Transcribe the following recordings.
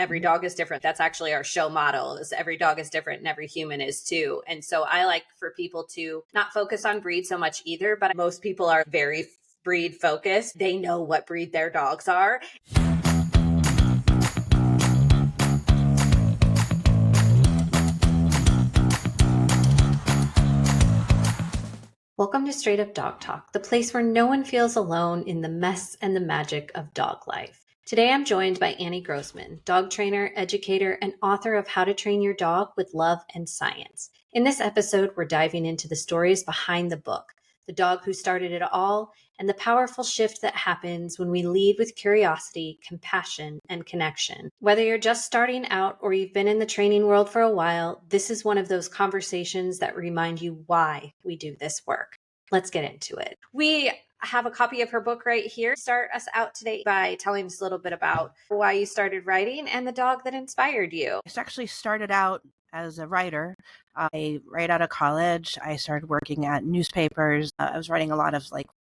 every dog is different. That's actually our show model, is every dog is different and every human is too. And so I like for people to not focus on breed so much either, but most people are very breed focused. They know what breed their dogs are. Welcome to Straight Up Dog Talk, the place where no one feels alone in the mess and the magic of dog life. Today I'm joined by Annie Grossman, dog trainer, educator, and author of How to Train Your Dog with Love and Science. In this episode, we're diving into the stories behind the book, the dog who started it all, and the powerful shift that happens when we lead with curiosity, compassion, and connection. Whether you're just starting out or you've been in the training world for a while, this is one of those conversations that remind you why we do this work. Let's get into it. We have a copy of her book right here. Start us out today by telling us a little bit about why you started writing and the dog that inspired you. I actually started out as a writer. Right out of college, I started working at newspapers. I was writing a lot of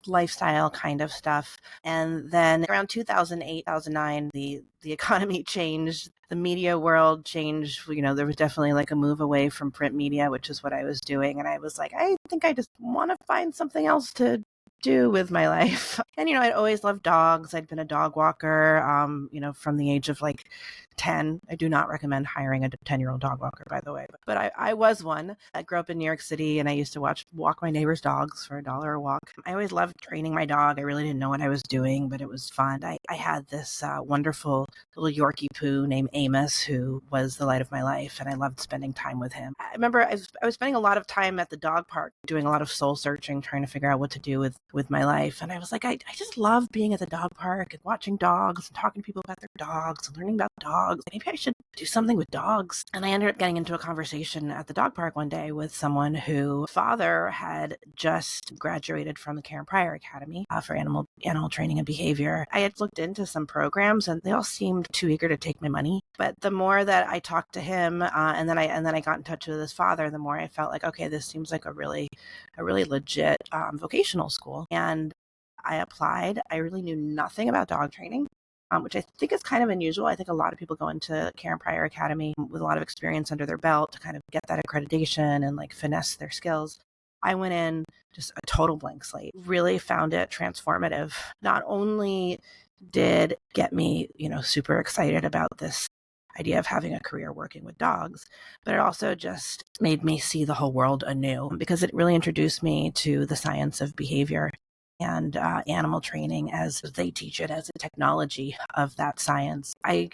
lifestyle kind of stuff. And then around 2008, 2009, the economy changed. The media world changed. There was definitely a move away from print media, which is what I was doing. And I was like, I think I just want to find something else to do with my life. And, I'd always loved dogs. I'd been a dog walker, from the age of 10. I do not recommend hiring a 10-year-old dog walker, by the way. But I was one. I grew up in New York City, and I used to walk my neighbor's dogs for $1 a walk. I always loved training my dog. I really didn't know what I was doing, but it was fun. I had this wonderful little Yorkie poo named Amos, who was the light of my life, and I loved spending time with him. I remember I was spending a lot of time at the dog park doing a lot of soul searching, trying to figure out what to do with my life. And I was like, I just love being at the dog park and watching dogs and talking to people about their dogs and learning about dogs. Maybe I should do something with dogs. And I ended up getting into a conversation at the dog park one day with someone whose father had just graduated from the Karen Pryor Academy for animal training and behavior. I had looked into some programs, and they all seemed too eager to take my money. But the more that I talked to him, and then I got in touch with his father, the more I felt like, okay, this seems like a really legit vocational school. And I applied. I really knew nothing about dog training, which I think is kind of unusual. I think a lot of people go into Karen Pryor Academy with a lot of experience under their belt to kind of get that accreditation and finesse their skills. I went in just a total blank slate, really found it transformative. Not only did it get me, super excited about this idea of having a career working with dogs, but it also just made me see the whole world anew, because it really introduced me to the science of behavior and animal training as they teach it, as a technology of that science. I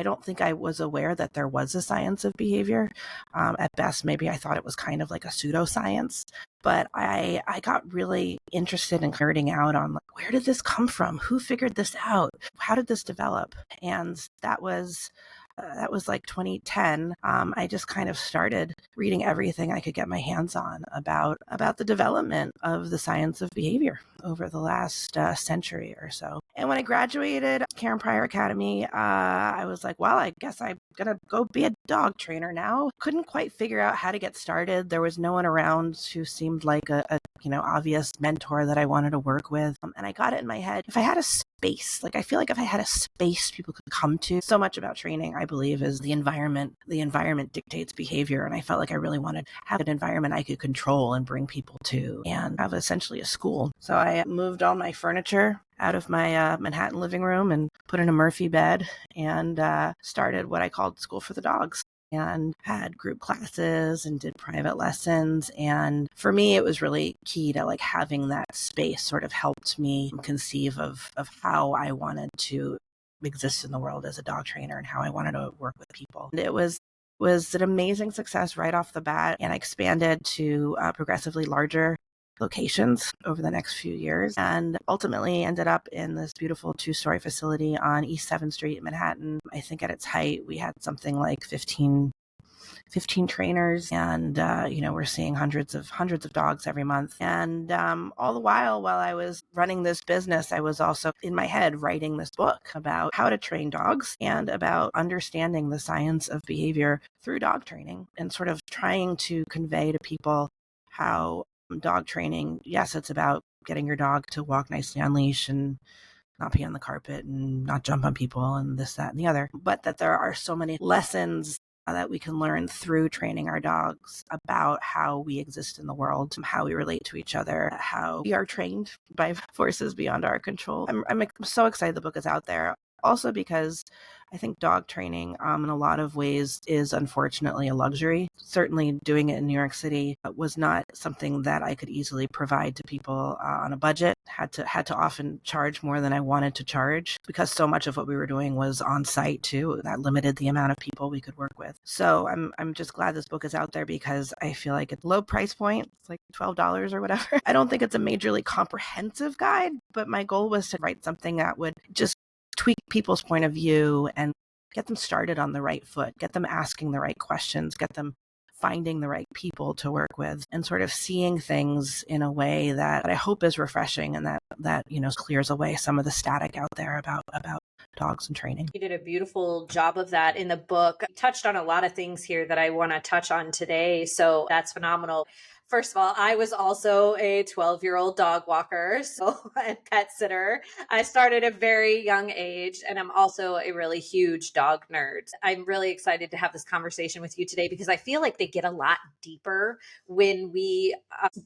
don't think I was aware that there was a science of behavior. At best, maybe I thought it was kind of like a pseudoscience. But I got really interested in nerding out on where did this come from? Who figured this out? How did this develop? And that was 2010. I just kind of started reading everything I could get my hands on about the development of the science of behavior over the last century or so. And when I graduated Karen Pryor Academy, I was like, well, I guess I'm going to go be a dog trainer now. Couldn't quite figure out how to get started. There was no one around who seemed like a obvious mentor that I wanted to work with. And I got it in my head, if I had a space, I feel like if I had a space people could come to, so much about training, I believe, is the environment. The environment dictates behavior. And I felt like I really wanted to have an environment I could control and bring people to and have essentially a school. So I moved all my furniture out of my Manhattan living room and put in a Murphy bed and started what I called School for the Dogs, and had group classes and did private lessons. And for me, it was really key to having that space sort of helped me conceive of how I wanted to exist in the world as a dog trainer and how I wanted to work with people. And it was an amazing success right off the bat, and I expanded to progressively larger locations over the next few years, and ultimately ended up in this beautiful 2-story facility on East 7th Street in Manhattan. I think at its height, we had something like 15 trainers, and we're seeing hundreds of dogs every month. And all the while I was running this business, I was also in my head writing this book about how to train dogs and about understanding the science of behavior through dog training, and sort of trying to convey to people how dog training, yes, it's about getting your dog to walk nicely on leash and not pee on the carpet and not jump on people and this, that, and the other, but that there are so many lessons that we can learn through training our dogs about how we exist in the world, how we relate to each other, how we are trained by forces beyond our control. I'm so excited the book is out there. Also because I think dog training in a lot of ways is unfortunately a luxury. Certainly doing it in New York City was not something that I could easily provide to people on a budget. Had to often charge more than I wanted to charge because so much of what we were doing was on site too. That limited the amount of people we could work with. So I'm just glad this book is out there because I feel like it's low price point. It's like $12 or whatever. I don't think it's a majorly comprehensive guide, but my goal was to write something that would just tweak people's point of view and get them started on the right foot, get them asking the right questions, get them finding the right people to work with, and sort of seeing things in a way that I hope is refreshing and that clears away some of the static out there about dogs and training. You did a beautiful job of that in the book. You touched on a lot of things here that I want to touch on today, so that's phenomenal. First of all, I was also a 12-year-old dog walker and pet sitter. I started at a very young age, and I'm also a really huge dog nerd. I'm really excited to have this conversation with you today because I feel like they get a lot deeper when we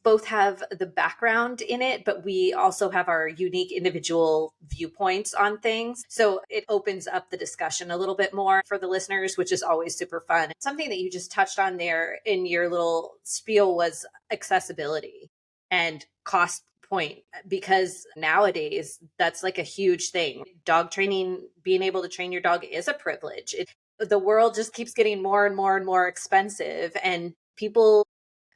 both have the background in it, but we also have our unique individual viewpoints on things. So it opens up the discussion a little bit more for the listeners, which is always super fun. Something that you just touched on there in your little spiel was accessibility and cost point, because nowadays that's like a huge thing. Dog training, being able to train your dog is a privilege. The world just keeps getting more and more and more expensive, and people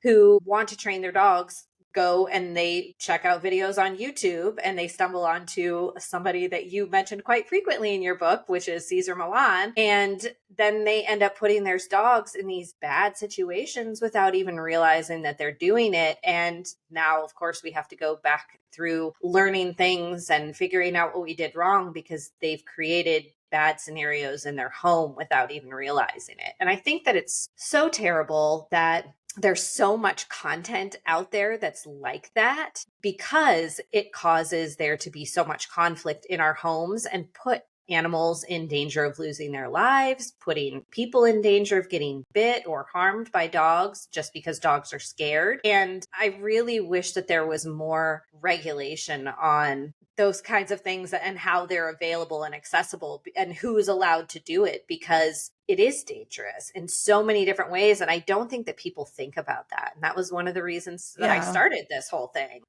who want to train their dogs go and they check out videos on YouTube and they stumble onto somebody that you mentioned quite frequently in your book, which is Cesar Millan. And then they end up putting their dogs in these bad situations without even realizing that they're doing it. And now, of course, we have to go back through learning things and figuring out what we did wrong because they've created bad scenarios in their home without even realizing it. And I think that it's so terrible that there's so much content out there that's like that because it causes there to be so much conflict in our homes and put animals in danger of losing their lives, putting people in danger of getting bit or harmed by dogs just because dogs are scared. And I really wish that there was more regulation on those kinds of things and how they're available and accessible and who's allowed to do it, because it is dangerous in so many different ways. And I don't think that people think about that. And that was one of the reasons that I started this whole thing.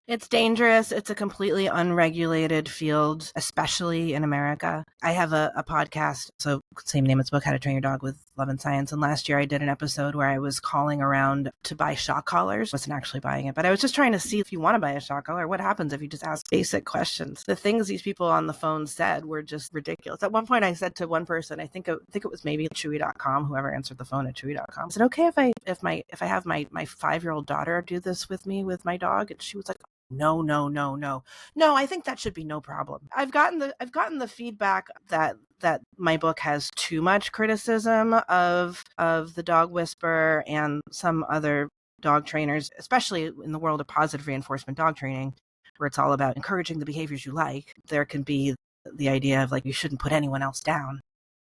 It's dangerous. It's a completely unregulated field, especially in America. I have a podcast, so same name as the book, How to Train Your Dog with Love and Science. And last year I did an episode where I was calling around to buy shock collars. I wasn't actually buying it, but I was just trying to see if you want to buy a shock collar, what happens if you just ask basic questions. The things these people on the phone said were just ridiculous. At one point I said to one person, I think it was maybe Chewy.com, whoever answered the phone at Chewy.com. I said, okay, if I have my 5-year-old daughter do this with me with my dog? And she was like, no, I think that should be no problem. I've gotten the feedback that my book has too much criticism of the dog whisperer and some other dog trainers, especially in the world of positive reinforcement dog training, where it's all about encouraging the behaviors you like. There can be the idea of like, you shouldn't put anyone else down.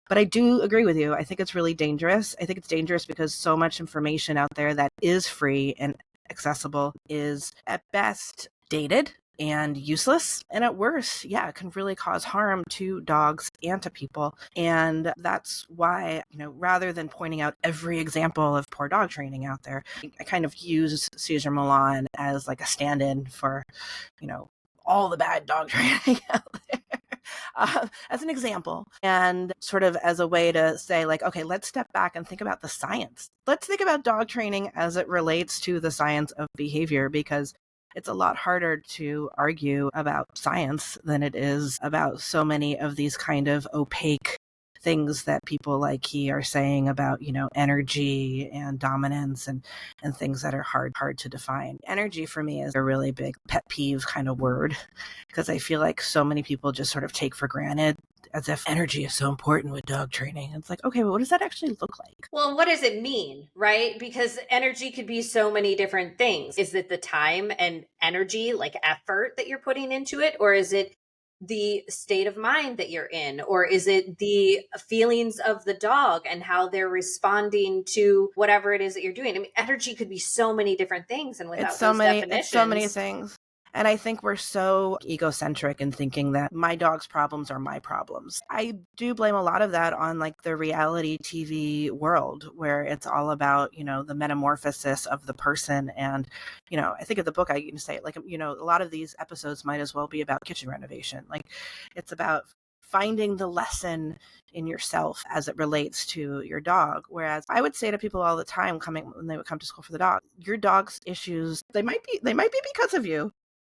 But I do agree with you. I think it's really dangerous. I think it's dangerous because so much information out there that is free and accessible is at best dated and useless, and at worst, it can really cause harm to dogs and to people. And that's why, rather than pointing out every example of poor dog training out there, I kind of use Cesar Millan as like a stand-in for, all the bad dog training out there. As an example, and sort of as a way to say, like, okay, let's step back and think about the science. Let's think about dog training as it relates to the science of behavior, because it's a lot harder to argue about science than it is about so many of these kind of opaque things that people like he are saying about, energy and dominance and things that are hard to define. Energy for me is a really big pet peeve kind of word, because I feel like so many people just sort of take for granted as if energy is so important with dog training. It's like, okay, but what does that actually look like? Well, what does it mean, right? Because energy could be so many different things. Is it the time and energy, like effort that you're putting into it? Or is it the state of mind that you're in? Or is it the feelings of the dog and how they're responding to whatever it is that you're doing? I mean, energy could be so many different things. And It's without so those many, it's so many definitions, things. And I think we're so egocentric in thinking that my dog's problems are my problems. I do blame a lot of that on like the reality TV world where it's all about, the metamorphosis of the person. And, I think of the book, I can say like, a lot of these episodes might as well be about kitchen renovation. Like it's about finding the lesson in yourself as it relates to your dog. Whereas I would say to people all the time when they would come to school for the dog, your dog's issues, they might be because of you,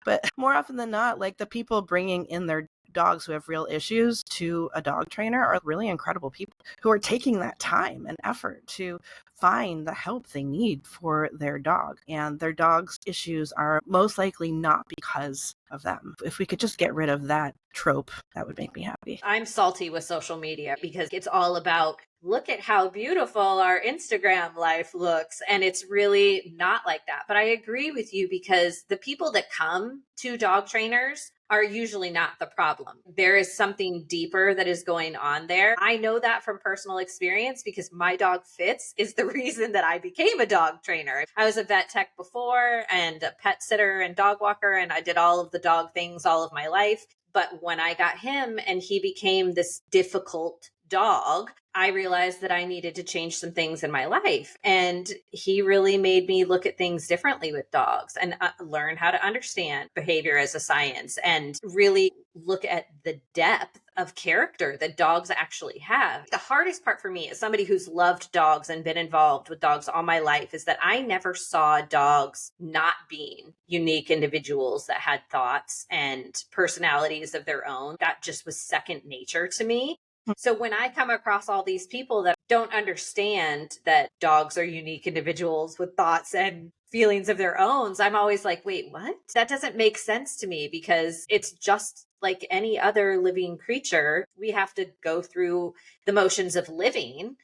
but more often than not, like the people bringing in their dogs who have real issues to a dog trainer are really incredible people who are taking that time and effort to find the help they need for their dog. And their dog's issues are most likely not because of them. If we could just get rid of that trope, that would make me happy. I'm salty with social media because it's all about look at how beautiful our Instagram life looks. And it's really not like that. But I agree with you because the people that come to dog trainers are usually not the problem. There is something deeper that is going on there. I know that from personal experience because my dog Fitz is the reason that I became a dog trainer. I was a vet tech before and a pet sitter and dog walker, and I did all of the dog things all of my life. But when I got him and he became this difficult dog, I realized that I needed to change some things in my life. And he really made me look at things differently with dogs and learn how to understand behavior as a science and really look at the depth of character that dogs actually have. The hardest part for me as somebody who's loved dogs and been involved with dogs all my life is that I never saw dogs not being unique individuals that had thoughts and personalities of their own. That just was second nature to me. So when I come across all these people that don't understand that dogs are unique individuals with thoughts and feelings of their own, I'm always like, wait, what? That doesn't make sense to me because it's just like any other living creature. We have to go through the motions of living.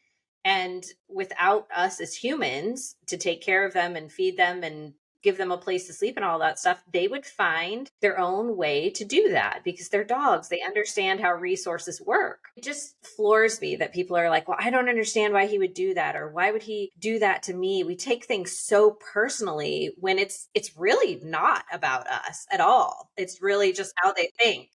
And without us as humans to take care of them and feed them and give them a place to sleep and all that stuff, they would find their own way to do that because they're dogs. They understand how resources work. It just floors me that people are like, well, I don't understand why he would do that, or why would he do that to me? We take things so personally when it's really not about us at all. It's really just how they think.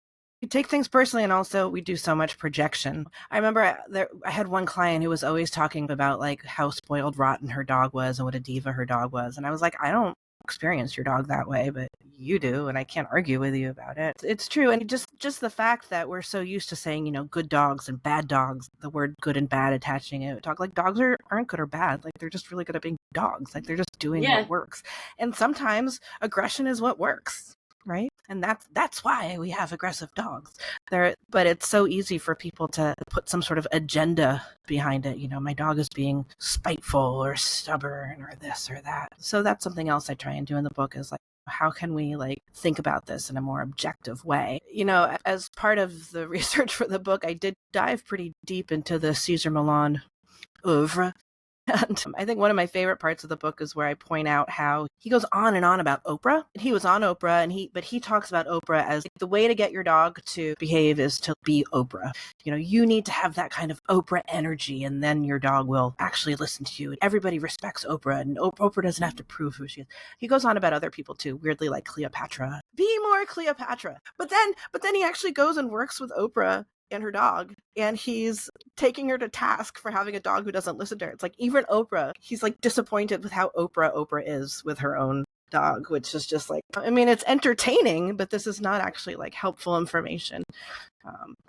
We take things personally, and also we do so much projection. I remember I had one client who was always talking about like how spoiled rotten her dog was and what a diva her dog was. And I was like, I don't experience your dog that way, but you do, and I can't argue with you about it. It's true. And just the fact that we're so used to saying, good dogs and bad dogs, the word good and bad attaching it, talk like dogs aren't good or bad. Like they're just really good at being dogs. Like they're just doing what works. And sometimes aggression is what works. Right. And that's why we have aggressive dogs there. But it's so easy for people to put some sort of agenda behind it. My dog is being spiteful or stubborn or this or that. So that's something else I try and do in the book is like, how can we like think about this in a more objective way? As part of the research for the book, I did dive pretty deep into the Cesar Millan oeuvre. And I think one of my favorite parts of the book is where I point out how he goes on and on about Oprah. He was on Oprah, but he talks about Oprah as the way to get your dog to behave is to be Oprah. You need to have that kind of Oprah energy, and then your dog will actually listen to you. And everybody respects Oprah, and Oprah doesn't have to prove who she is. He goes on about other people too, weirdly like Cleopatra. Be more Cleopatra. But then he actually goes and works with Oprah and her dog, and he's taking her to task for having a dog who doesn't listen to her. It's like even Oprah, he's like disappointed with how Oprah is with her own dog, which is just like, I mean, it's entertaining, but this is not actually like helpful information.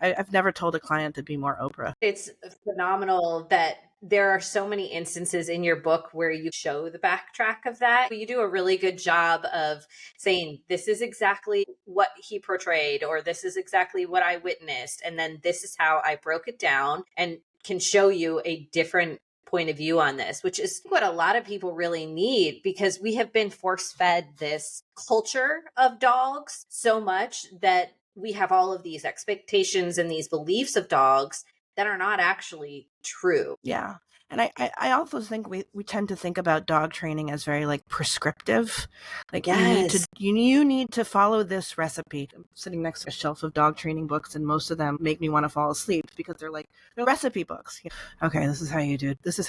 I've never told a client to be more Oprah. It's phenomenal that there are so many instances in your book where you show the backtrack of that. You do a really good job of saying, this is exactly what he portrayed, or this is exactly what I witnessed. And then this is how I broke it down and can show you a different point of view on this, which is what a lot of people really need because we have been force fed this culture of dogs so much that we have all of these expectations and these beliefs of dogs. that are not actually true. Yeah. And I also think we tend to think about dog training as very like prescriptive. Like Yes. you need to follow this recipe. I'm sitting next to a shelf of dog training books, and most of them make me want to fall asleep because they're recipe books. Okay, this is how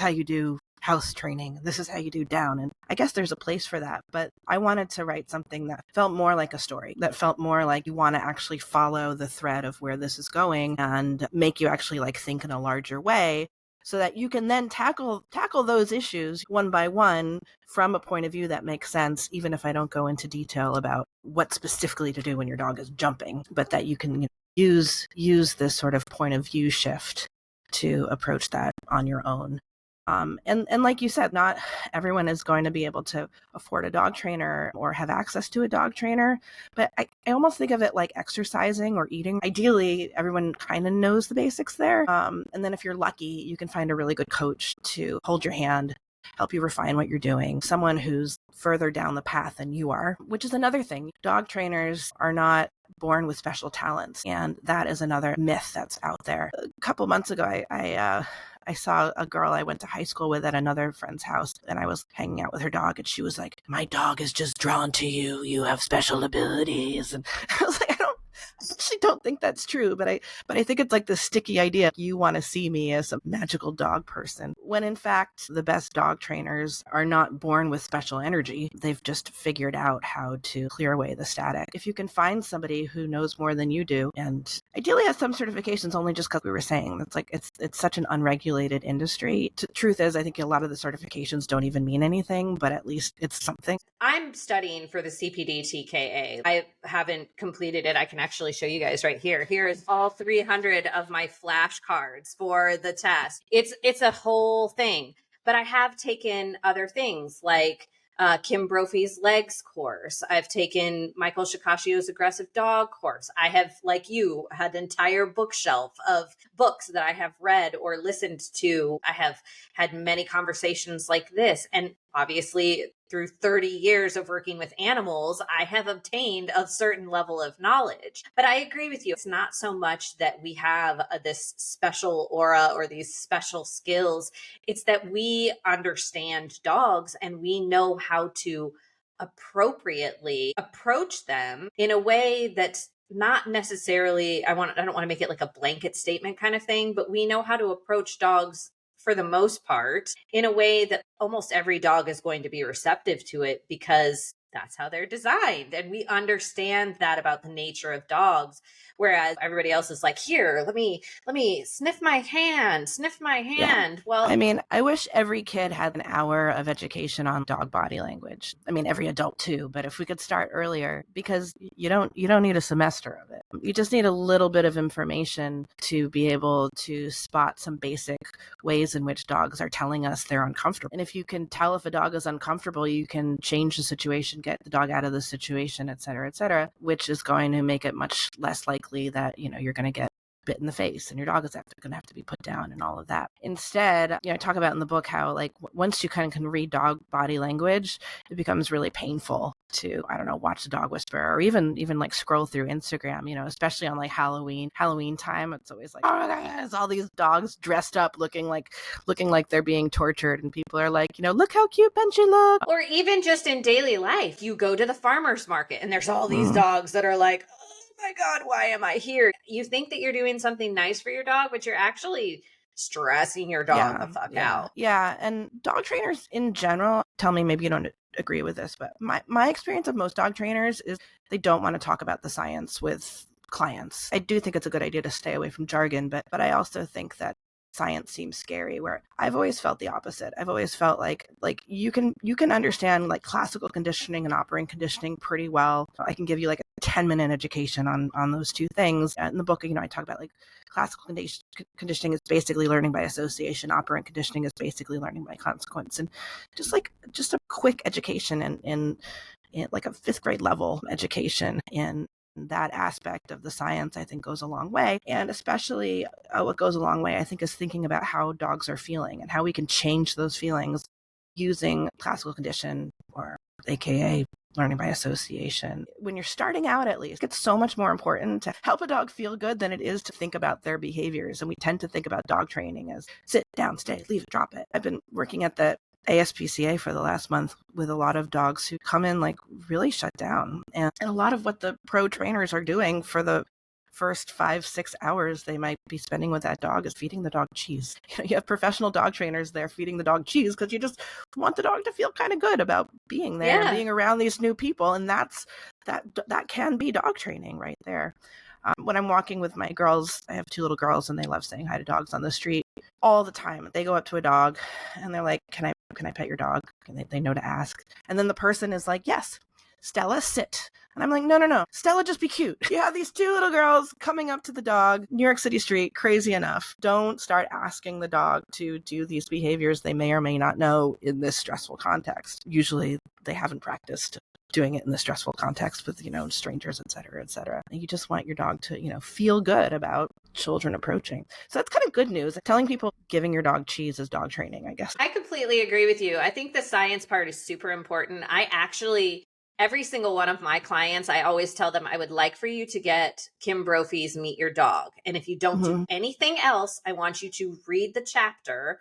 you do house training. This is how you do down. And I guess there's a place for that. But I wanted to write something that felt more like a story, that felt more like you want to actually follow the thread of where this is going and make you actually like think in a larger way, so that you can then tackle those issues one by one from a point of view that makes sense, even if I don't go into detail about what specifically to do when your dog is jumping, but that you can use this sort of point of view shift to approach that on your own. And like you said, not everyone is going to be able to afford a dog trainer or have access to a dog trainer. But I almost think of it like exercising or eating. Ideally, everyone kind of knows the basics there. And then if you're lucky, you can find a really good coach to hold your hand, help you refine what you're doing, someone who's further down the path than you are, which is another thing. Dog trainers are not born with special talents, and that is another myth that's out there. A couple months ago, I saw a girl I went to high school with at another friend's house, and I was hanging out with her dog, and she was like, "My dog is just drawn to you. You have special abilities." And I was like, I actually don't think that's true, but I think it's like the sticky idea. You want to see me as a magical dog person, when in fact, the best dog trainers are not born with special energy. They've just figured out how to clear away the static. If you can find somebody who knows more than you do, and ideally has some certifications, only just because we were saying that's like, it's such an unregulated industry. Truth is, I think a lot of the certifications don't even mean anything, but at least it's something. I'm studying for the CPD TKA. I haven't completed it. I can actually show you guys right here. Here is all 300 of my flashcards for the test. It's a whole thing. But I have taken other things like Kim Brophy's legs course. I've taken Michael Shikashio's aggressive dog course. I have, like you, had an entire bookshelf of books that I have read or listened to. I have had many conversations like this. And obviously, through 30 years of working with animals, I have obtained a certain level of knowledge. But I agree with you. It's not so much that we have this special aura or these special skills. It's that we understand dogs and we know how to appropriately approach them in a way that's not necessarily, I don't want to make it like a blanket statement kind of thing, but we know how to approach dogs for the most part in a way that almost every dog is going to be receptive to it, because that's how they're designed. And we understand that about the nature of dogs. Whereas everybody else is like, here, let me sniff my hand. Yeah. Well, I mean, I wish every kid had an hour of education on dog body language. I mean, every adult too, but if we could start earlier, because you don't need a semester of it. You just need a little bit of information to be able to spot some basic ways in which dogs are telling us they're uncomfortable. And if you can tell if a dog is uncomfortable, you can change the situation, get the dog out of the situation, et cetera, which is going to make it much less likely that, you're going to get bit in the face and your dog is going to have to be put down and all of that. Instead, I talk about in the book how, like, once you kind of can read dog body language, it becomes really painful to, I don't know, watch the dog whisper, or even like scroll through Instagram, especially on like Halloween time. It's always like, oh my God, it's all these dogs dressed up looking like they're being tortured, and people are like, look how cute Benji looks. or even just in daily life, you go to the farmer's market and there's all these dogs that are like, oh my God, why am I here? You think that you're doing something nice for your dog, but you're actually stressing your dog the fuck out. Yeah. And dog trainers in general, tell me, maybe you don't agree with this, but my experience of most dog trainers is they don't want to talk about the science with clients. I do think it's a good idea to stay away from jargon, but I also think that science seems scary, where I've always felt the opposite. I've always felt like you can understand like classical conditioning and operant conditioning pretty well. I can give you like a 10-minute education on those two things. In the book, I talk about like classical conditioning is basically learning by association. Operant conditioning is basically learning by consequence. And just a quick education in like a 5th grade level education in that aspect of the science, I think, goes a long way. And especially what goes a long way, I think, is thinking about how dogs are feeling and how we can change those feelings using classical condition, or AKA learning by association. When you're starting out, at least, it's so much more important to help a dog feel good than it is to think about their behaviors. And we tend to think about dog training as sit down, stay, leave it, drop it. I've been working at the ASPCA for the last month with a lot of dogs who come in like really shut down. And a lot of what the pro trainers are doing for the first 5-6 hours they might be spending with that dog is feeding the dog cheese. You have professional dog trainers there feeding the dog cheese because you just want the dog to feel kind of good about being there and being around these new people. And that can be dog training right there. When I'm walking with my girls, I have 2 little girls and they love saying hi to dogs on the street all the time. They go up to a dog and they're like, can I pet your dog? And they know to ask. And then the person is like, yes. Stella, sit. And I'm like, no. Stella, just be cute. You have these 2 little girls coming up to the dog, New York City street, crazy enough. Don't start asking the dog to do these behaviors they may or may not know in this stressful context. Usually they haven't practiced doing it in the stressful context with, strangers, et cetera, et cetera. And you just want your dog to, feel good about children approaching. So that's kind of good news. Telling people giving your dog cheese is dog training, I guess. I completely agree with you. I think the science part is super important. Every single one of my clients, I always tell them I would like for you to get Kim Brophy's Meet Your Dog. And if you don't do anything else, I want you to read the chapter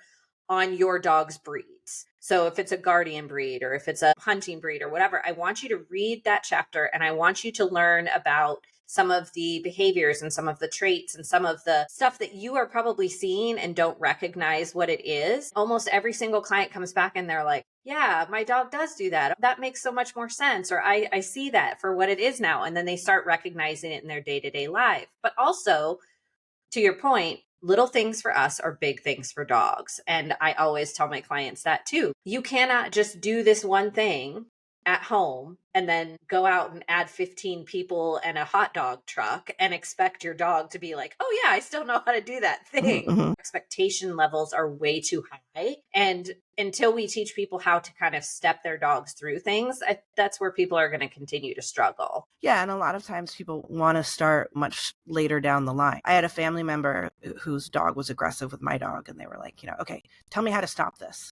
on your dog's breeds. So if it's a guardian breed or if it's a hunting breed or whatever, I want you to read that chapter and I want you to learn about some of the behaviors and some of the traits and some of the stuff that you are probably seeing and don't recognize what it is. Almost every single client comes back and they're like, yeah, my dog does do that. That makes so much more sense. Or I see that for what it is now. And then they start recognizing it in their day-to-day life. But also, to your point, little things for us are big things for dogs. And I always tell my clients that too. You cannot just do this one thing at home and then go out and add 15 people and a hot dog truck and expect your dog to be like, oh yeah, I still know how to do that thing. Expectation levels are way too high. And until we teach people how to kind of step their dogs through things, that's where people are going to continue to struggle. Yeah. And a lot of times people want to start much later down the line. I had a family member whose dog was aggressive with my dog and they were like, okay, tell me how to stop this.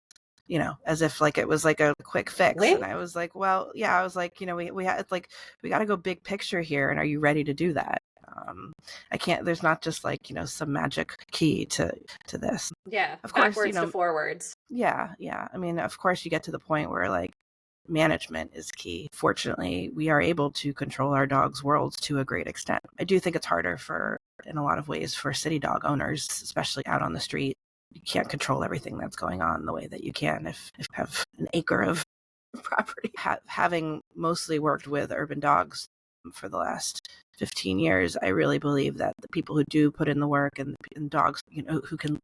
As if like it was like a quick fix. And I was like, well, yeah, I was like, we got to go big picture here. And are you ready to do that? There's not just like, some magic key to this. Yeah. Of course, backwards to forwards. Yeah. Yeah. I mean, of course you get to the point where like management is key. Fortunately, we are able to control our dogs' worlds to a great extent. I do think it's harder in a lot of ways for city dog owners, especially out on the street. You can't control everything that's going on the way that you can if you have an acre of property. Having mostly worked with urban dogs for the last 15 years, I really believe that the people who do put in the work and dogs, who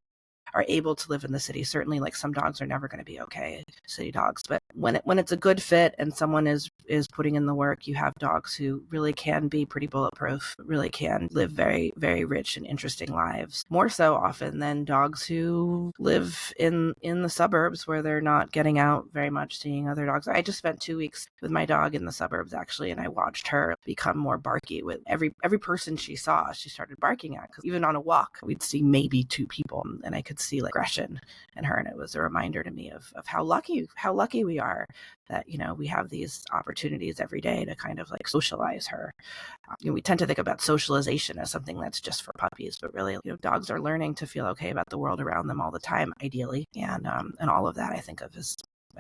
are able to live in the city. Certainly, like some dogs are never going to be okay, city dogs. But when it's a good fit and someone is putting in the work, you have dogs who really can be pretty bulletproof, really can live very, very rich and interesting lives. More so often than dogs who live in the suburbs where they're not getting out very much, seeing other dogs. I just spent 2 weeks with my dog in the suburbs actually, and I watched her become more barky with every person she saw. She started barking at, because even on a walk, we'd see maybe 2 people, and I could see like aggression in her, and it was a reminder to me of how lucky we are that we have these opportunities every day to kind of like socialize her. We tend to think about socialization as something that's just for puppies, but really dogs are learning to feel okay about the world around them all the time, ideally, and all of that I think of as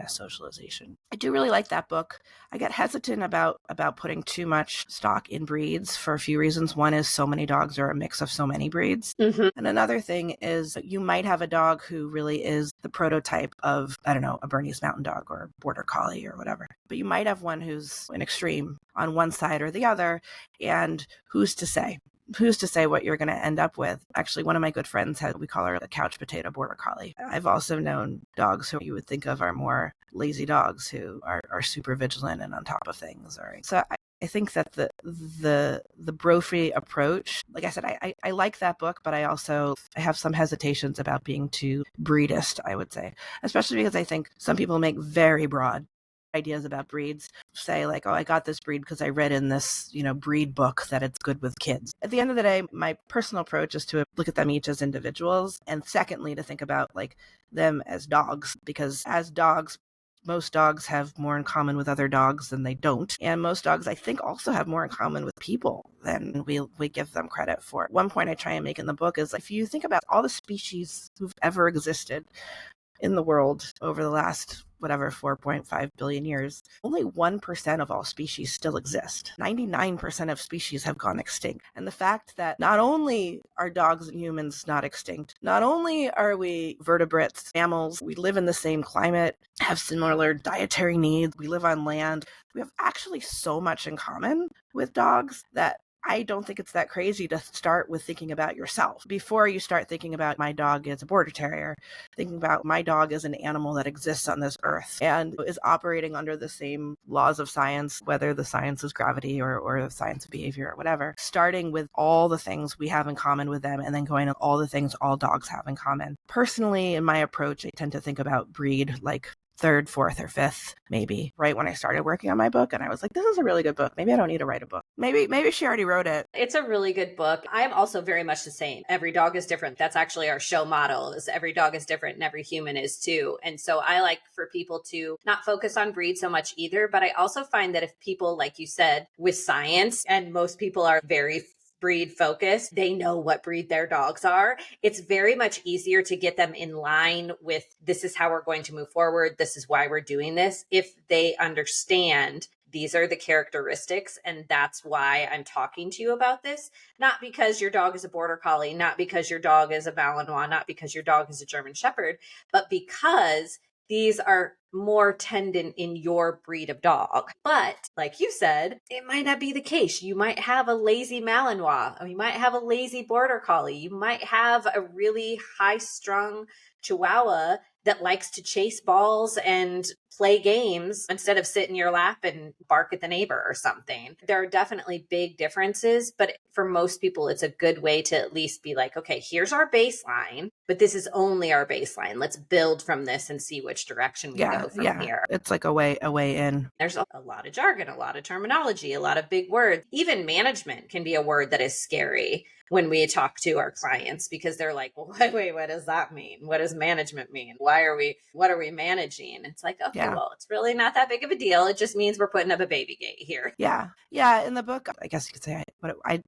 socialization. I do really like that book. I get hesitant about putting too much stock in breeds for a few reasons. One is so many dogs are a mix of so many breeds. And another thing is you might have a dog who really is the prototype of, I don't know, a Bernese Mountain Dog or Border Collie or whatever. But you might have one who's an extreme on one side or the other, and who's to say? Who's to say what you're going to end up with? Actually, one of my good friends we call her a couch potato Border Collie. I've also known dogs who you would think of are more lazy dogs who are super vigilant and on top of things. So I think that the Brophy approach, like I said, I like that book, but I have some hesitations about being too breedist, I would say, especially because I think some people make very broad ideas about breeds, say like, oh, I got this breed because I read in this, breed book that it's good with kids. At the end of the day, my personal approach is to look at them each as individuals. And secondly, to think about like them as dogs, because as dogs, most dogs have more in common with other dogs than they don't. And most dogs, I think, also have more in common with people than we give them credit for. One point I try and make in the book is, if you think about all the species who've ever existed in the world over the last, 4.5 billion years, only 1% of all species still exist. 99% of species have gone extinct. And the fact that not only are dogs and humans not extinct, not only are we vertebrates, mammals, we live in the same climate, have similar dietary needs, we live on land, we have actually so much in common with dogs that I don't think it's that crazy to start with thinking about yourself before you start thinking about, my dog is a border terrier, thinking about my dog is an animal that exists on this earth and is operating under the same laws of science, whether the science is gravity or the science of behavior or whatever, starting with all the things we have in common with them and then going to all the things all dogs have in common. Personally, in my approach, I tend to think about breed like third, fourth, or fifth, maybe, right when I started working on my book. And I was like, this is a really good book. Maybe I don't need to write a book. Maybe she already wrote it. It's a really good book. I am also very much the same. Every dog is different. That's actually our show motto, is every dog is different and every human is too. And so I like for people to not focus on breed so much either. But I also find that if people, like you said, with science, and most people are very breed focused, they know what breed their dogs are. It's very much easier to get them in line with, this is how we're going to move forward. This is why we're doing this. If they understand these are the characteristics, and that's why I'm talking to you about this. Not because your dog is a border collie, not because your dog is a Malinois, not because your dog is a German Shepherd, but because these are more tendon in your breed of dog. But like you said, it might not be the case. You might have a lazy Malinois, or you might have a lazy border collie. You might have a really high-strung Chihuahua that likes to chase balls and play games instead of sit in your lap and bark at the neighbor or something. There are definitely big differences, but for most people, it's a good way to at least be like, okay, here's our baseline, but this is only our baseline. Let's build from this and see which direction we go from here. It's like a way in. There's a lot of jargon, a lot of terminology, a lot of big words. Even management can be a word that is scary when we talk to our clients, because they're like, well, wait, what does that mean? What does management mean? What are we managing? It's like, okay, well, it's really not that big of a deal. It just means we're putting up a baby gate here. Yeah. In the book, I guess you could say,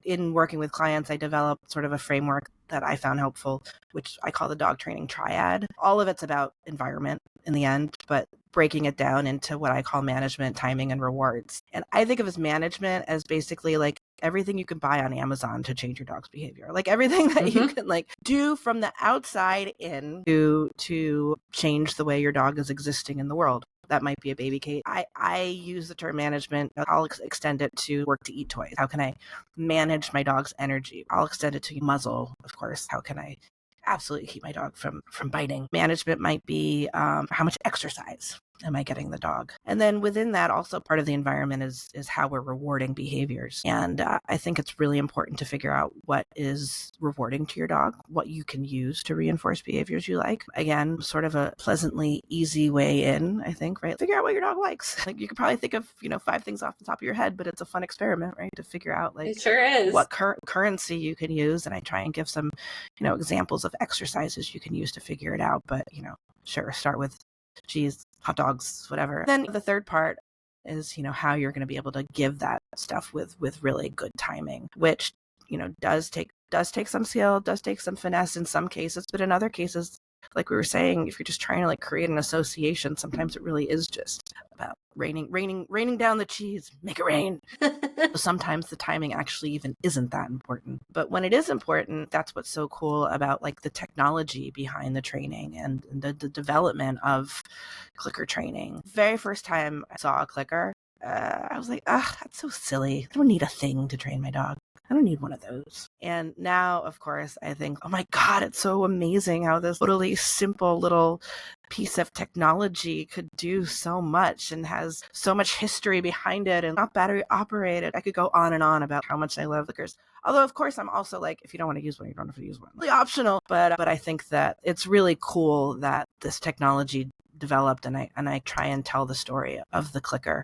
in working with clients, I developed sort of a framework that I found helpful, which I call the dog training triad. All of it's about environment in the end, but breaking it down into what I call management, timing, and rewards. And I think of as management as basically like everything you can buy on Amazon to change your dog's behavior, like everything that you can like do from the outside in to change the way your dog is existing in the world. That might be a baby cage. I use the term management. I'll extend it to work to eat toys. How can I manage my dog's energy? I'll extend it to muzzle, of course. How can I absolutely keep my dog from biting? Management might be how much exercise am I getting the dog? And then within that, also part of the environment is how we're rewarding behaviors. And I think it's really important to figure out what is rewarding to your dog, what you can use to reinforce behaviors you like. Again, sort of a pleasantly easy way in, I think, right? Figure out what your dog likes. Like you could probably think of, 5 things off the top of your head, but it's a fun experiment, right? To figure out like it sure is. What currency you can use. And I try and give some, examples of exercises you can use to figure it out. But, sure, start with cheese, hot dogs, whatever. Then the third part is, how you're going to be able to give that stuff with really good timing, which, does take some skill, does take some finesse in some cases, but in other cases, like we were saying, if you're just trying to like create an association, sometimes it really is just about raining down the cheese, make it rain. Sometimes the timing actually even isn't that important. But when it is important, that's what's so cool about like the technology behind the training and the development of clicker training. Very first time I saw a clicker, I was like, that's so silly. I don't need a thing to train my dog. I don't need one of those. And now, of course, I think, oh my God, it's so amazing how this totally simple little piece of technology could do so much and has so much history behind it and not battery operated. I could go on and on about how much I love clickers. Although, of course, I'm also like, if you don't want to use one, you don't have to use one. Really optional. But I think that it's really cool that this technology developed, and I try and tell the story of the clicker.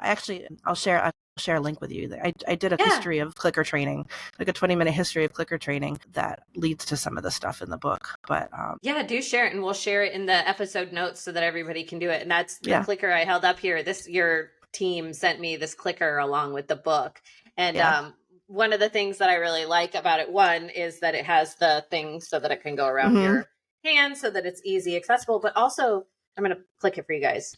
I'll share share a link with you. I did a Yeah. history of clicker training, like a 20-minute history of clicker training that leads to some of the stuff in the book. But yeah, do share it, and we'll share it in the episode notes so that everybody can do it. And that's the yeah, clicker I held up here. Your team sent me this clicker along with the book. And yeah. one of the things that I really like about it, one, is that it has the thing so that it can go around Mm-hmm. your hand so that it's easy accessible. But also, I'm going to click it for you guys.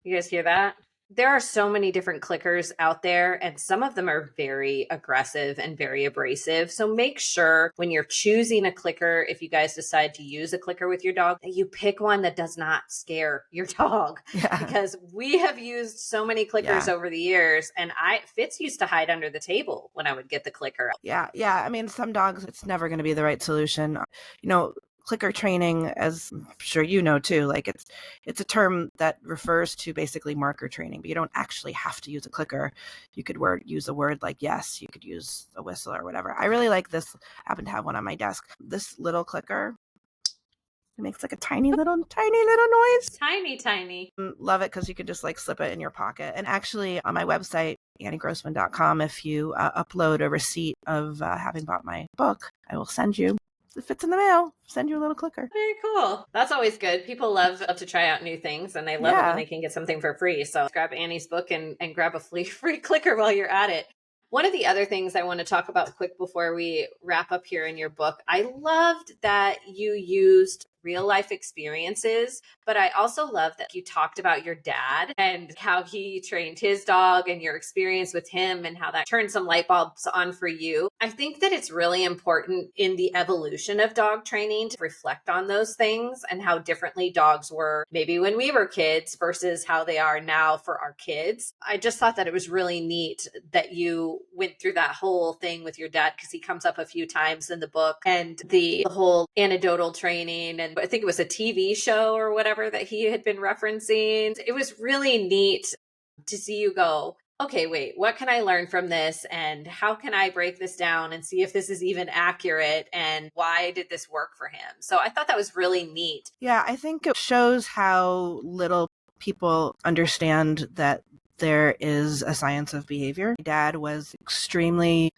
You guys hear that? There are so many different clickers out there, and some of them are very aggressive and very abrasive. So make sure when you're choosing a clicker, if you guys decide to use a clicker with your dog, that you pick one that does not scare your dog. Yeah. Because we have used so many clickers over the years, and Fitz used to hide under the table when I would get the clicker. Yeah. I mean, some dogs, it's never going to be the right solution. Clicker training, as I'm sure you know too, like it's a term that refers to basically marker training, but you don't actually have to use a clicker. You could use a word like yes, you could use a whistle or whatever. I really like this. I happen to have one on my desk. This little clicker, it makes like a tiny little noise. Tiny. Love it because you can just like slip it in your pocket. And actually on my website, anniegrossman.com, if you upload a receipt of having bought my book, I will send you, if it's in the mail, send you a little clicker. Very cool. That's always good. People love to try out new things, and they love it when they can get something for free. So grab Annie's book and grab a free clicker while you're at it. One of the other things I want to talk about quick before we wrap up here in your book, I loved that you used real life experiences, but I also love that you talked about your dad and how he trained his dog and your experience with him and how that turned some light bulbs on for you. I think that it's really important in the evolution of dog training to reflect on those things and how differently dogs were maybe when we were kids versus how they are now for our kids. I just thought that it was really neat that you went through that whole thing with your dad, because he comes up a few times in the book, and the whole anecdotal training, and I think it was a TV show or whatever that he had been referencing. It was really neat to see you go, okay, wait, what can I learn from this? And how can I break this down and see if this is even accurate? And why did this work for him? So I thought that was really neat. Yeah, I think it shows how little people understand that there is a science of behavior. My dad was extremely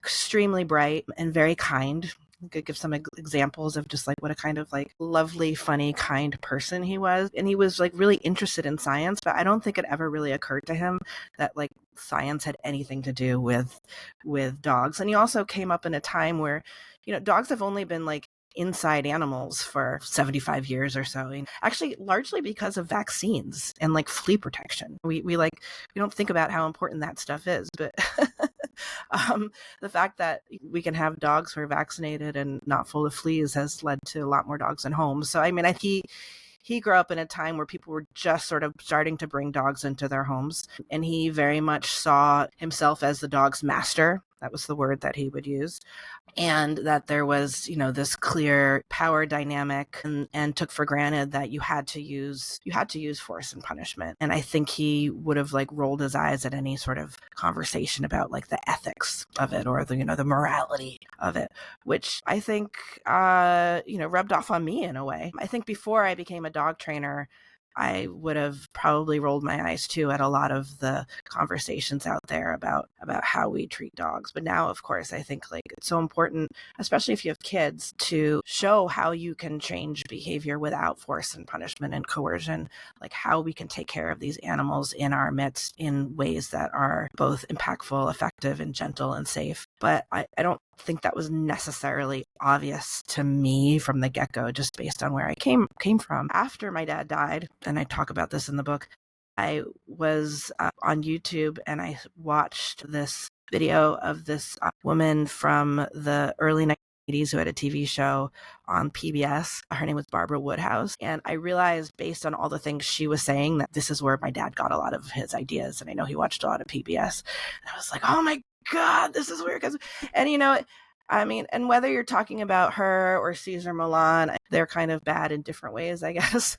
bright and very kind. I could give some examples of just like what a kind of like lovely, funny, kind person he was. And he was like really interested in science, but I don't think it ever really occurred to him that like science had anything to do with dogs. And he also came up in a time where, dogs have only been like inside animals for 75 years or so, and actually largely because of vaccines and like flea protection. We don't think about how important that stuff is, but the fact that we can have dogs who are vaccinated and not full of fleas has led to a lot more dogs in homes. So I mean, he grew up in a time where people were just sort of starting to bring dogs into their homes, and he very much saw himself as the dog's master. That was the word that he would use. And that there was, this clear power dynamic, and took for granted that you had to use force and punishment. And I think he would have like rolled his eyes at any sort of conversation about like the ethics of it or the morality of it, which I think, rubbed off on me in a way. I think before I became a dog trainer, I would have probably rolled my eyes too at a lot of the conversations out there about how we treat dogs. But now, of course, I think like it's so important, especially if you have kids, to show how you can change behavior without force and punishment and coercion, like how we can take care of these animals in our midst in ways that are both impactful, effective, and gentle and safe. But I don't think that was necessarily obvious to me from the get-go, just based on where I came from. After my dad died, and I talk about this in the book, I was on YouTube and I watched this video of this woman from the early 1980s who had a TV show on PBS. Her name was Barbara Woodhouse. And I realized, based on all the things she was saying, that this is where my dad got a lot of his ideas. And I know he watched a lot of PBS. And I was like, oh my God, this is weird. And I mean, and whether you're talking about her or Cesar Millan, they're kind of bad in different ways, I guess.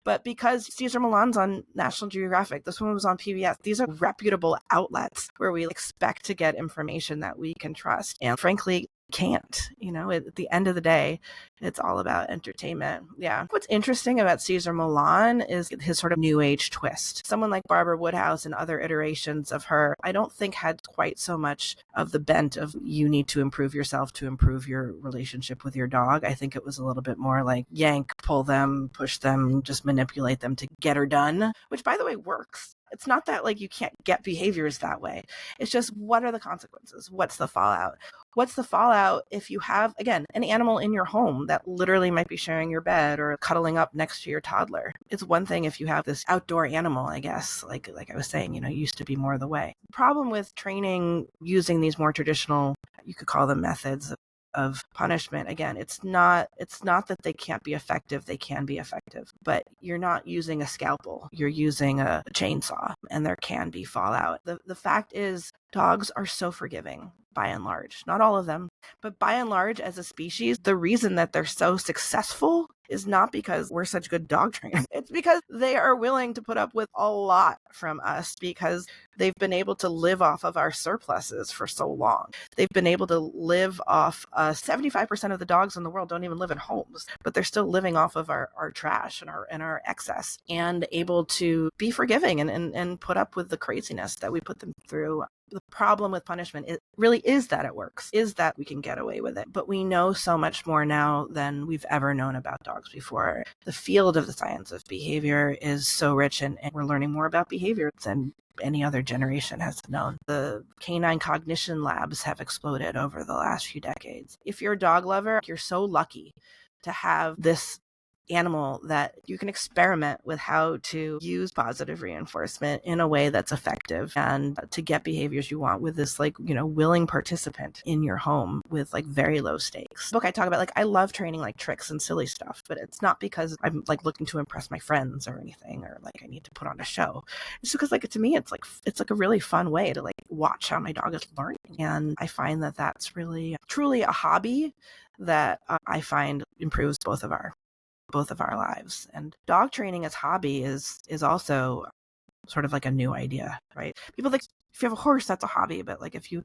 But because Cesar Millan's on National Geographic, this one was on PBS, these are reputable outlets where we expect to get information that we can trust. And frankly, can't, at the end of the day, it's all about entertainment. Yeah. What's interesting about Cesar Millan is his sort of new age twist. Someone like Barbara Woodhouse and other iterations of her, I don't think had quite so much of the bent of you need to improve yourself to improve your relationship with your dog. I think it was a little bit more like yank, pull them, push them, just manipulate them to get her done, which by the way works. It's not that like you can't get behaviors that way. It's just, what are the consequences? What's the fallout? What's the fallout if you have, again, an animal in your home that literally might be sharing your bed or cuddling up next to your toddler? It's one thing if you have this outdoor animal, I guess, like I was saying, used to be more the way. The problem with training using these more traditional, you could call them methods of punishment, again, it's not that they can't be effective. They can be effective, but you're not using a scalpel, you're using a chainsaw, and there can be fallout. The fact is, dogs are so forgiving by and large. Not all of them, but by and large as a species, the reason that they're so successful is not because we're such good dog trainers. It's because they are willing to put up with a lot from us because they've been able to live off of our surpluses for so long. They've been able to live off 75% of the dogs in the world don't even live in homes, but they're still living off of our trash and our excess, and able to be forgiving and put up with the craziness that we put them through. The problem with punishment, it really is that it works, is that we can get away with it. But we know so much more now than we've ever known about dogs before. The field of the science of behavior is so rich, and we're learning more about behavior than any other generation has known. The canine cognition labs have exploded over the last few decades. If you're a dog lover, you're so lucky to have this animal that you can experiment with how to use positive reinforcement in a way that's effective and to get behaviors you want with this willing participant in your home with very low stakes. Book I talk about I love training tricks and silly stuff, but it's not because I'm looking to impress my friends or anything, or I need to put on a show. It's because to me it's a really fun way to watch how my dog is learning, and I find that that's really truly a hobby that I find improves both of our lives. And dog training as hobby is also sort of a new idea, right? People think if you have a horse, that's a hobby, but if you're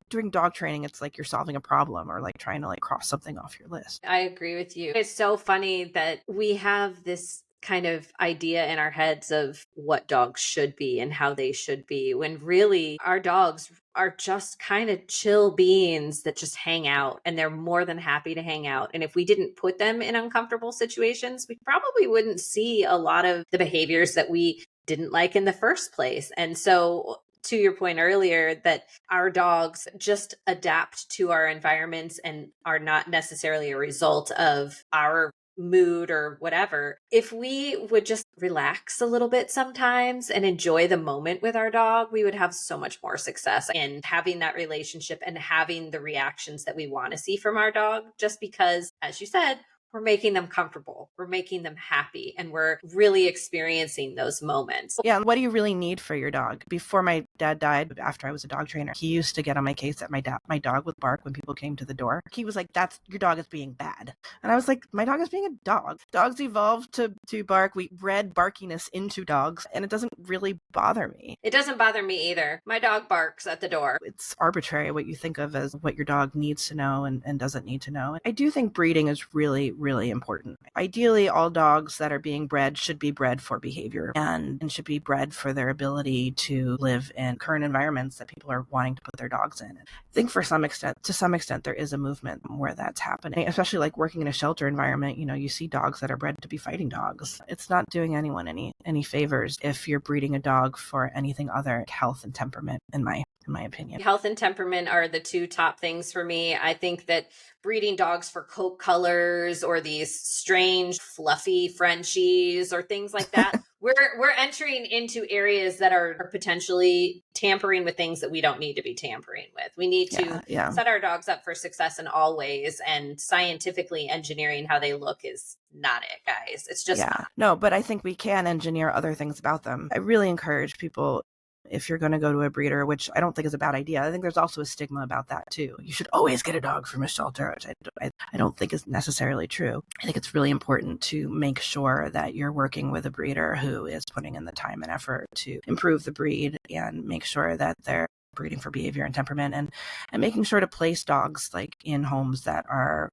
doing dog training, it's you're solving a problem or trying to cross something off your list. I agree with you. It's so funny that we have this kind of idea in our heads of what dogs should be and how they should be, when really our dogs are just kind of chill beings that just hang out, and they're more than happy to hang out. And if we didn't put them in uncomfortable situations, we probably wouldn't see a lot of the behaviors that we didn't like in the first place. And so to your point earlier, that our dogs just adapt to our environments and are not necessarily a result of our mood or whatever. If we would just relax a little bit sometimes and enjoy the moment with our dog, we would have so much more success in having that relationship and having the reactions that we want to see from our dog, just because, as you said, we're making them comfortable, we're making them happy, and we're really experiencing those moments. Yeah, and what do you really need for your dog? Before my dad died, after I was a dog trainer, he used to get on my case that my dog would bark when people came to the door. He was like, "That's your dog is being bad," and I was like, "My dog is being a dog. Dogs evolved to bark. We bred barkiness into dogs, and it doesn't really bother me." It doesn't bother me either. My dog barks at the door. It's arbitrary what you think of as what your dog needs to know and doesn't need to know. I do think breeding is really, really important. Ideally, all dogs that are being bred should be bred for behavior and should be bred for their ability to live in current environments that people are wanting to put their dogs in. I think to some extent, there is a movement where that's happening, especially working in a shelter environment. You see dogs that are bred to be fighting dogs. It's not doing anyone any favors if you're breeding a dog for anything other than health and temperament, in my opinion. Health and temperament are the two top things for me. I think that breeding dogs for coat colors or these strange fluffy Frenchies or things like that, we're entering into areas that are potentially tampering with things that we don't need to be tampering with. We need to set our dogs up for success in all ways, and scientifically engineering how they look is not it, guys. It's just no, but I think we can engineer other things about them. I really encourage people, if you're going to go to a breeder, which I don't think is a bad idea. I think there's also a stigma about that too. You should always get a dog from a shelter, which I don't think is necessarily true. I think it's really important to make sure that you're working with a breeder who is putting in the time and effort to improve the breed and make sure that they're breeding for behavior and temperament, and making sure to place dogs like in homes that are,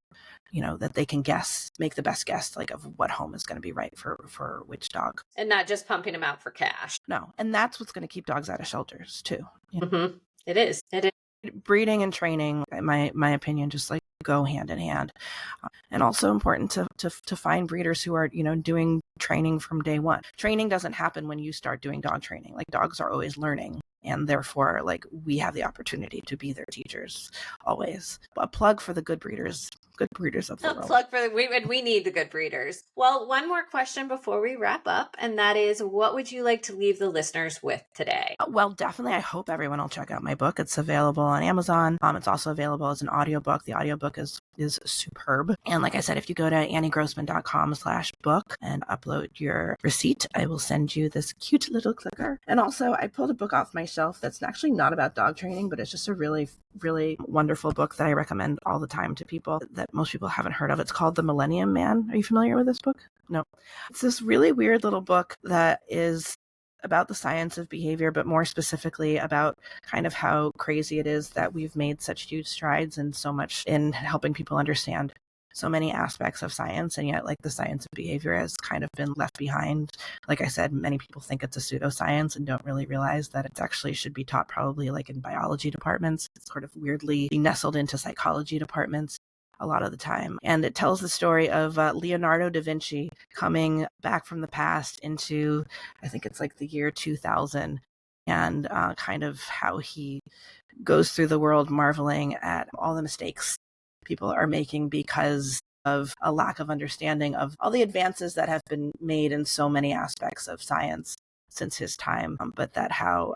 that they can make the best guess like of what home is going to be right for which dog. And not just pumping them out for cash. No. And that's what's going to keep dogs out of shelters too. Mm-hmm. It is. Breeding and training, in my opinion, just like go hand in hand. And also important to find breeders who are, doing training from day one. Training doesn't happen when you start doing dog training. Like, dogs are always learning. And therefore, like, we have the opportunity to be their teachers always. A plug for the good breeders of the world. Plug for we need the good breeders. Well, one more question before we wrap up, and that is, what would you like to leave the listeners with today? Well, definitely, I hope everyone will check out my book. It's available on Amazon. It's also available as an audiobook. The audiobook is superb. And like I said, if you go to anniegrossman.com/book and upload your receipt, I will send you this cute little clicker. And also, I pulled a book off my shelf that's actually not about dog training, but it's just a really, really wonderful book that I recommend all the time to people that most people haven't heard of. It's called The Millennium Man. Are you familiar with this book? No. It's this really weird little book that is about the science of behavior, but more specifically about kind of how crazy it is that we've made such huge strides and so much in helping people understand so many aspects of science, and yet like the science of behavior has kind of been left behind. Like I said, many people think it's a pseudoscience and don't really realize that it actually should be taught probably like in biology departments. It's sort of weirdly nestled into psychology departments a lot of the time. And it tells the story of Leonardo da Vinci coming back from the past into, I think it's like the year 2000, and kind of how he goes through the world marveling at all the mistakes people are making because of a lack of understanding of all the advances that have been made in so many aspects of science since his time, but that how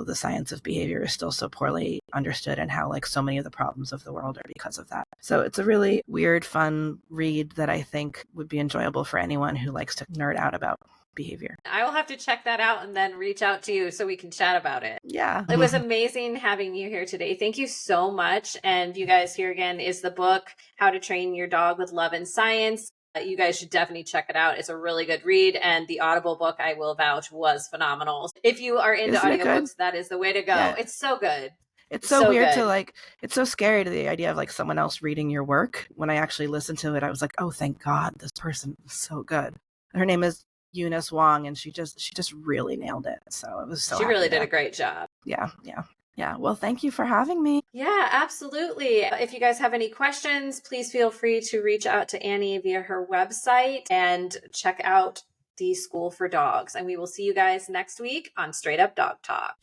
the science of behavior is still so poorly understood, and how like so many of the problems of the world are because of that. So it's a really weird, fun read that I think would be enjoyable for anyone who likes to nerd out about behavior. I will have to check that out and then reach out to you so we can chat about it. Yeah. It was amazing having you here today. Thank you so much. And you guys, here again is the book, How to Train Your Dog with Love and Science. You guys should definitely check it out. It's a really good read. And the Audible book, I will vouch, was phenomenal. If you are into audiobooks, that is the way to go. Yeah. It's so good. It's so weird to like, it's so scary to the idea of like someone else reading your work. When I actually listened to it, I was like, oh, thank God, this person is so good. Her name is Eunice Wong, and she just really nailed it. So it was so she really did a great job. Yeah. Well, thank you for having me. Yeah, absolutely. If you guys have any questions, please feel free to reach out to Annie via her website and check out the School for Dogs. And we will see you guys next week on Straight Up Dog Talk.